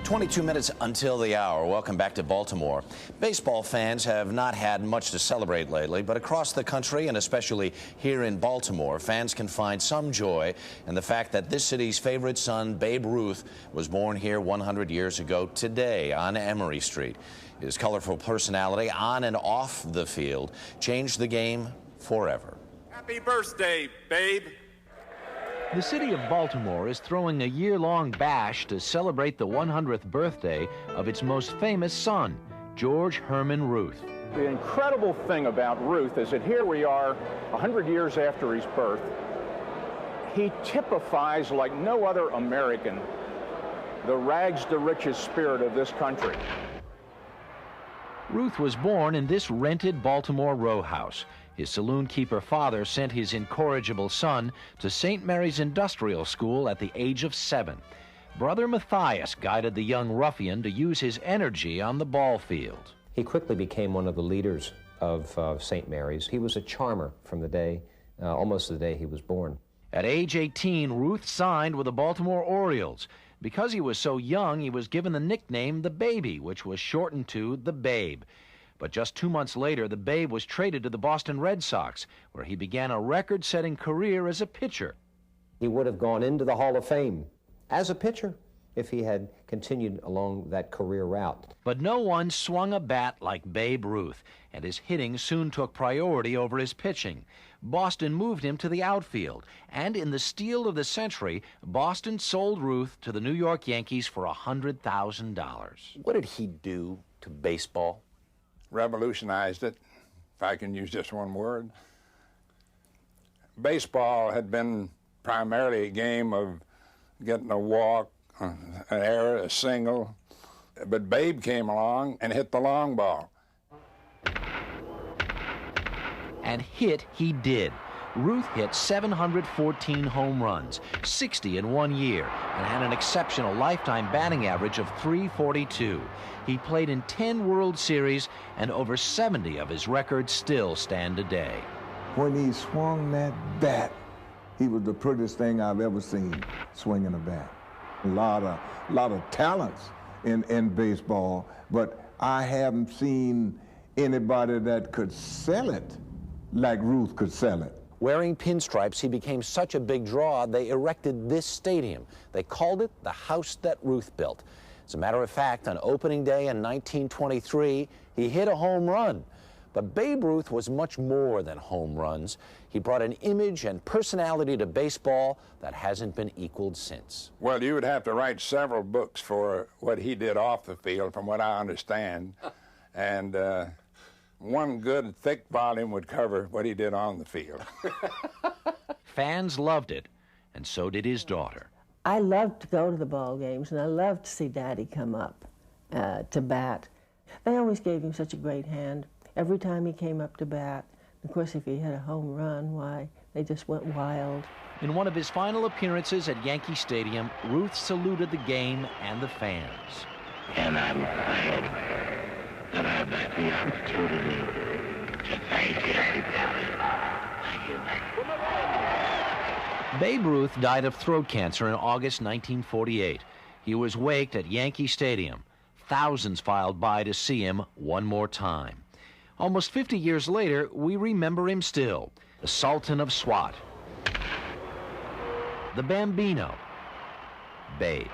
22 minutes until the hour. Welcome back to Baltimore. Baseball fans have not had much to celebrate lately, but across the country and especially here in Baltimore, fans can find some joy in the fact that this city's favorite son, Babe Ruth, was born here 100 years ago today on Emory Street. His colorful personality on and off the field changed the game forever. Happy birthday, Babe. The city of Baltimore is throwing a year-long bash to celebrate the 100th birthday of its most famous son, George Herman Ruth. The incredible thing about Ruth is that here we are 100 years after his birth. He typifies like no other American the rags to riches spirit of this country. Ruth was born in this rented Baltimore row house. His saloon-keeper father sent his incorrigible son to St. Mary's Industrial School at the age of 7. Brother Matthias guided the young ruffian to use his energy on the ball field. He quickly became one of the leaders of St. Mary's. He was a charmer from the day, almost the day he was born. At age 18, Ruth signed with the Baltimore Orioles. Because he was so young, he was given the nickname the Baby, which was shortened to the Babe. But just 2 months later, the Babe was traded to the Boston Red Sox, where he began a record-setting career as a pitcher. He would have gone into the Hall of Fame as a pitcher if he had continued along that career route. But no one swung a bat like Babe Ruth, and his hitting soon took priority over his pitching. Boston moved him to the outfield, and in the steal of the century, Boston sold Ruth to the New York Yankees for $100,000. What did he do to baseball? Revolutionized it, if I can use just one word. Baseball had been primarily a game of getting a walk, an error, a single, but Babe came along and hit the long ball. And hit he did. Ruth hit 714 home runs, 60 in 1 year, and had an exceptional lifetime batting average of .342. He played in 10 World Series, and over 70 of his records still stand today. When he swung that bat, he was the prettiest thing I've ever seen swinging a bat. A lot of talents in baseball, but I haven't seen anybody that could sell it like Ruth could sell it. Wearing pinstripes, he became such a big draw, they erected this stadium. They called it the house that Ruth built. As a matter of fact, on opening day in 1923, he hit a home run. But Babe Ruth was much more than home runs. He brought an image and personality to baseball that hasn't been equaled since. Well, you would have to write several books for what he did off the field, from what I understand. And one good, thick volume would cover what he did on the field. Fans loved it, and so did his daughter. I loved to go to the ball games, and I loved to see Daddy come up to bat. They always gave him such a great hand every time he came up to bat. Of course, if he hit a home run, why, they just went wild. In one of his final appearances at Yankee Stadium, Ruth saluted the game and the fans. And I'm glad that I've had the opportunity to thank everybody. Thank you. Babe Ruth died of throat cancer in August 1948. He was waked at Yankee Stadium. Thousands filed by to see him one more time. Almost 50 years later, we remember him still. The Sultan of Swat. The Bambino. Babe.